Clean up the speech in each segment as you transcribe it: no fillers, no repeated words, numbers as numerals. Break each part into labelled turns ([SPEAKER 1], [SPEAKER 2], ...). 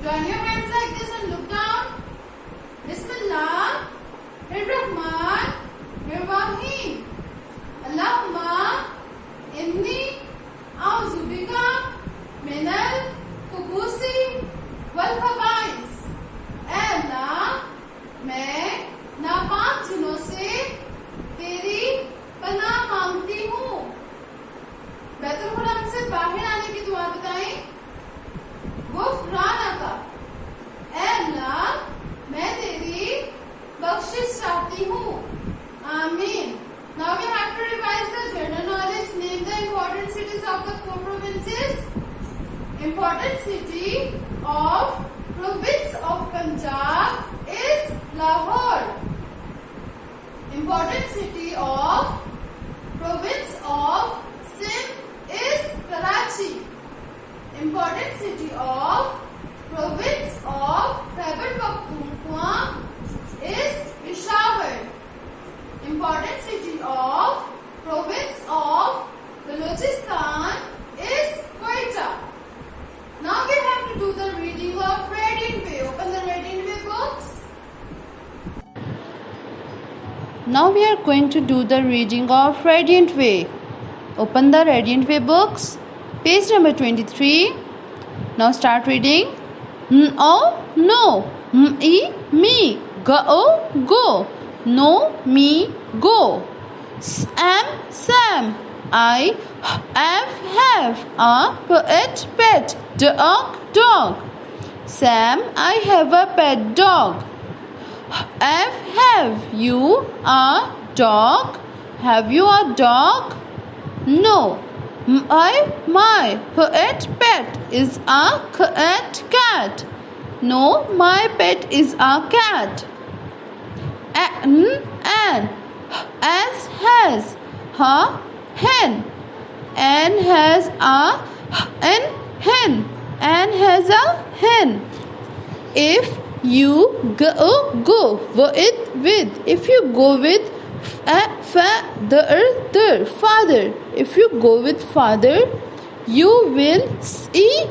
[SPEAKER 1] Join your hands like this and look down. Bismillah. Rahman. Rahim. Allahumma inni a'udhu bika minal khubuthi wal khaba'is. ऐ अल्लाह, मैं नापाक चीजों से तेरी पनाह मांगती हूँ। बैतुल खुला से बाहर आने की दुआ बताएं। गुफराना का, ऐ अल्लाह, मैं तेरी बख्शिश चाहती हूँ। आमीन। Now we have to revise the general knowledge. Name the important cities of the 4 provinces. Important city of province of Punjab is Lahore. Important city of province of Sindh is Karachi. Important city of province of Khyber Pakhtunkhwa is Peshawar. Important city of province of Balochistan is Quetta. Now we have to do the reading of Radiant Way. Open the Radiant Way books.
[SPEAKER 2] Now we are going to do the reading of Radiant Way. Open the Radiant Way books. Page number 23. Now start reading. Oh, no. Me. Go, go. No, me, go. Sam. I have a pet. Dog. Sam, I have a pet dog. Have you a dog? Have you a dog? No. My pet is a cat. No, my pet is a cat. An has hen. An has a hen. An has a hen. If you go with, if you go with father, if you go with father, you will see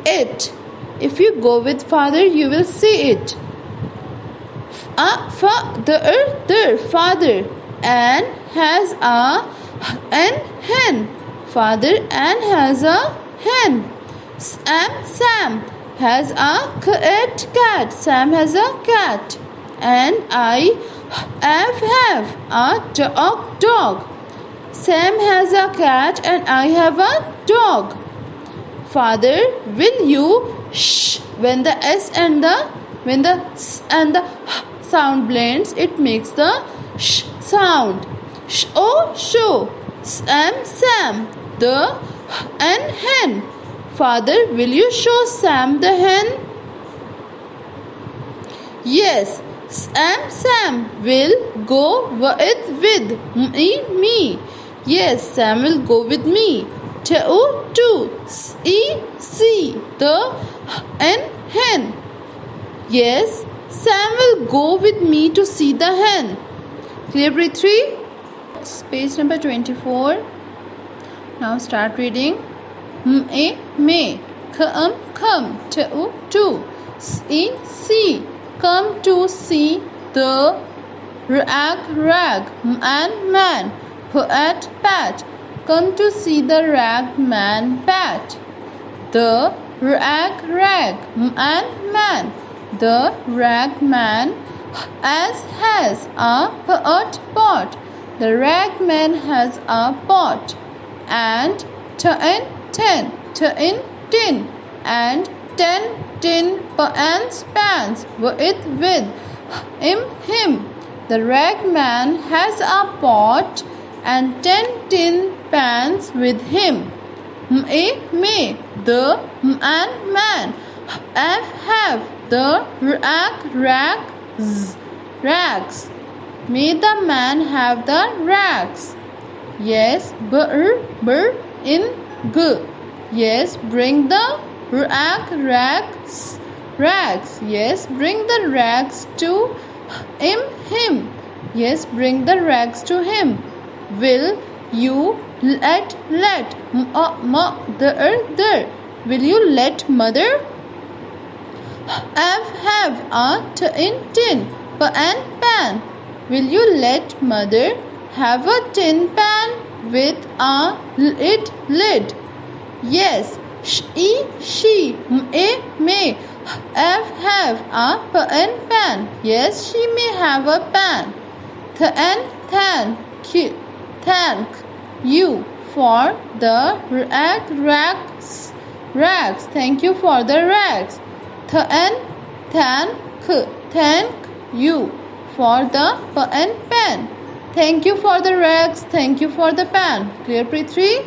[SPEAKER 2] it. If you go with father, you will see it. Father, and has a hen. Father and has a hen. Sam has a cat. Sam has a cat. And I have a dog. Sam has a cat and I have a dog. Father, will you shh when the s and the sound blends, it makes the sh sound. Show. Sam the hen. Father, will you show Sam the hen? Yes. Sam will go with me. Yes, Sam will go with me. To see the hen. Yes, Sam will go with me to see the hen. Clear, grade 3? Page number 24. Now start reading. May. Come. To. See. Come to see the rag. Man. Pat. Come to see the rag man pat. The rag man. The rag man has a pot. The rag man has a pot. And tin. And 10 tin pans with him. The rag man has a pot and 10 tin pans with him. May the man have the rags. May the man have the rags. Yes, in g. Yes, bring the rags. Yes, bring the rags to him. Yes, bring the rags to him. Will you let mother? Will you let mother? have a tin and pan. Will you let mother have a tin pan with a lid? Yes. She may have a pan. Yes, she may have a pan. Thank you for the rags. Thank you for the rags. Thank you for the pen. Thank you for the rags. Thank you for the pan. Clear, Prithvi?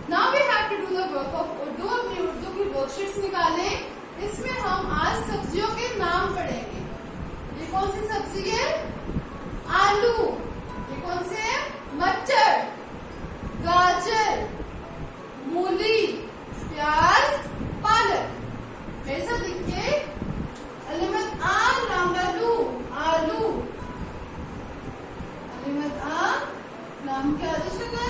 [SPEAKER 1] Now we have to do the work of Urdu. अपनी उर्दू की worksheets निकालें. इसमें हम आज सब्जियों के नाम पढ़ेंगे. ये कौन सी सब्जी है? आलू. ये कौन से है? मटर, गाजर, मूली, प्याज, पालक. मेरे साथ लिखिए. अलिमत आ लाम लालू आलू. अलिमत आ लाम के आदि शक्ल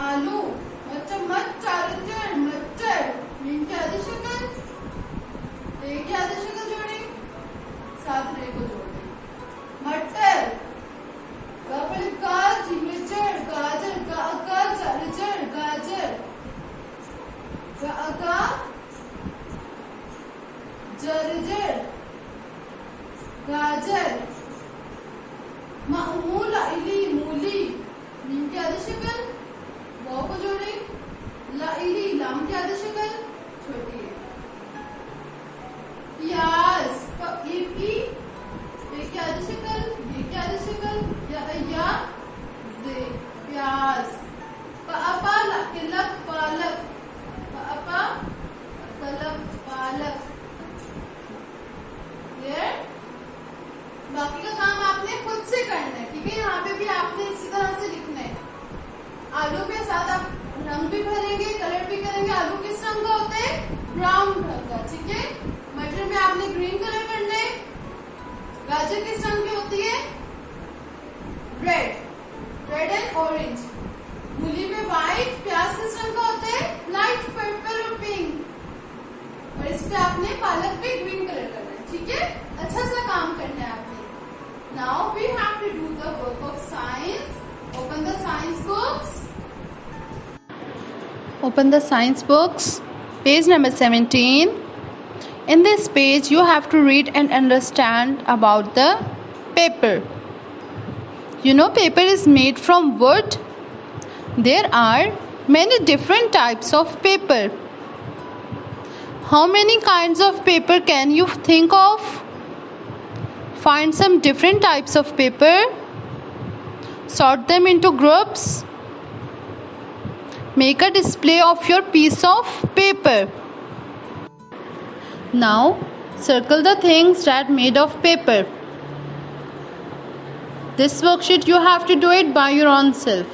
[SPEAKER 1] आलू. मच्छर मच्छर मच्छर. मीन के आदि शक्ल रे की आदि शक्ल जोड़े. साथ रे को जोड़े. मटर गाजर गाजर गाजर गाजर जर्जर गाजर. मूली मूली. मीम की आदि शक्ल वाव को जोड़े. लाइली लाम की आदि शक्ल छोटी है. प्याज पे की आदि शक्ल ये की आदि शक्ल या जे प्याज. पालक पालक पालक. बाकी का काम आपने खुद से करना है. ठीक है. यहाँ पे भी आपने इसी तरह से लिखना है. आलू के साथ आप रंग भी भरेंगे, कलर भी करेंगे. आलू किस रंग का होता है? ब्राउन रंग का. ठीक है. मटर में आपने ग्रीन कलर करना है. गाजर किस रंग की होती है? Red and orange. मूली में व्हाइट. प्याज किस रंग का होता है? लाइट पर्पल और पिंक. और इस पे आपने पालक पे ग्रीन कलर करना है. ठीक है. अच्छा सा काम करना है आपने. Now we have to do the work of science. Open the science books.
[SPEAKER 2] Open the science books. Page number 17. In this page, you have to read and understand about the paper. You know, paper is made from wood. There are many different types of paper. How many kinds of paper can you think of? Find some different types of paper. Sort them into groups. Make a display of your piece of paper. Now, circle the things that made of paper. This worksheet you have to do it by your own self.